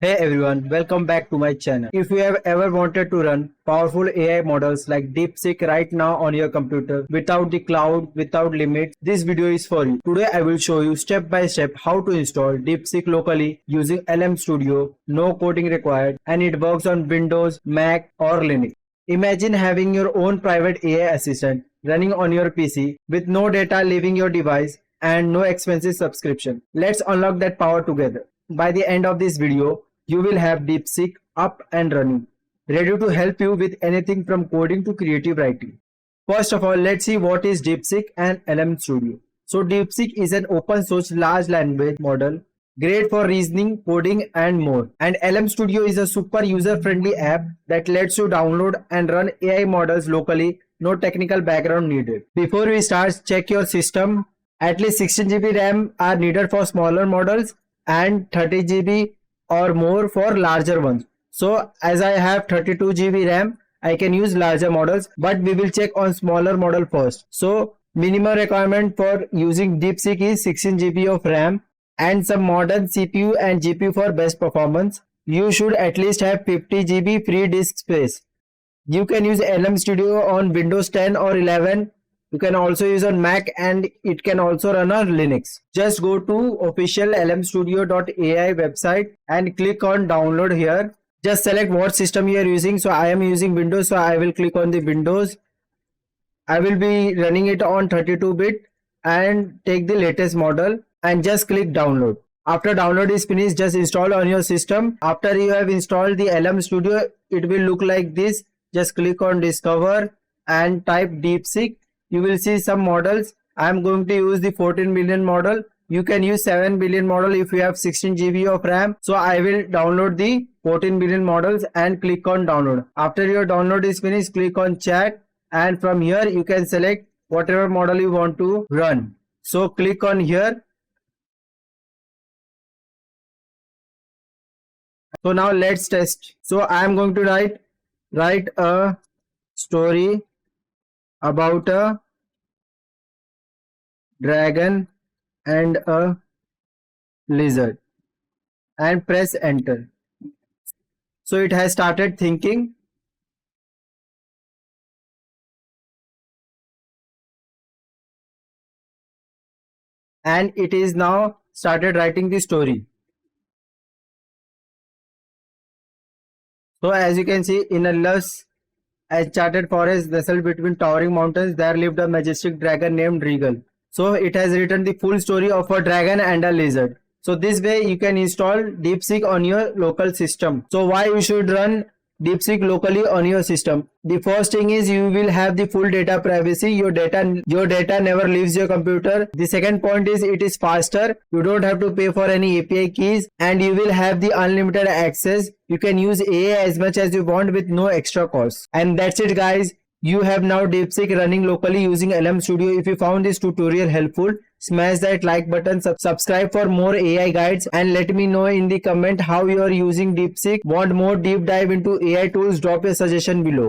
Hey everyone, welcome back to my channel. If you have ever wanted to run powerful AI models like Deepseek right now on your computer without the cloud, without limits, this video is for you. Today I will show you step by step how to install Deepseek locally using LM Studio, no coding required, and it works on Windows, Mac or Linux. Imagine having your own private AI assistant running on your PC with no data leaving your device and no expensive subscription. Let's unlock that power together. By the end of this video, you will have Deepseek up and running, ready to help you with anything from coding to creative writing. First of all, let's see what is Deepseek and LM Studio. So Deepseek is an open source large language model, great for reasoning, coding and more. And LM Studio is a super user-friendly app that lets you download and run AI models locally, no technical background needed. Before we start, check your system. At least 16 GB RAM are needed for smaller models and 30 GB or more for larger ones. So as I have 32 GB RAM, I can use larger models, but we will check on smaller model first. So minimum requirement for using Deepseek is 16 GB of RAM and some modern CPU and GPU for best performance. You should at least have 50 GB free disk space. You can use LM Studio on Windows 10 or 11. You can also use on Mac and it can also run on Linux. Just go to official lmstudio.ai website and click on download here. Just select what system you are using. So I am using Windows, so I will click on the Windows. I will be running it on 32-bit and take the latest model and just click download. After download is finished, just install on your system. After you have installed the LM Studio, it will look like this. Just click on discover and type Deepseek. You will see some models. I am going to use the 14 billion model. You can use 7 billion model if you have 16 GB of RAM. So I will download the 14 billion models and click on download. After your download is finished, click on chat and from here you can select whatever model you want to run. So click on here. So now let's test. So I am going to write a story about a dragon and a lizard and press enter. So it has started thinking. And it is now started writing the story. So as you can see, in a lush uncharted forest nestled between towering mountains, there lived a majestic dragon named Regal. So it has written the full story of a dragon and a lizard. So this way you can install Deepseek on your local system. So why you should run Deepseek locally on your system? The first thing is you will have the full data privacy. Your data never leaves your computer. The second point is it is faster. You don't have to pay for any API keys and you will have the unlimited access. You can use AI as much as you want with no extra cost. And that's it guys. You have now Deepseek running locally using LM Studio. If you found this tutorial helpful, smash that like button, subscribe for more AI guides and let me know in the comment how you are using Deepseek. Want more deep dive into AI tools? Drop a suggestion below.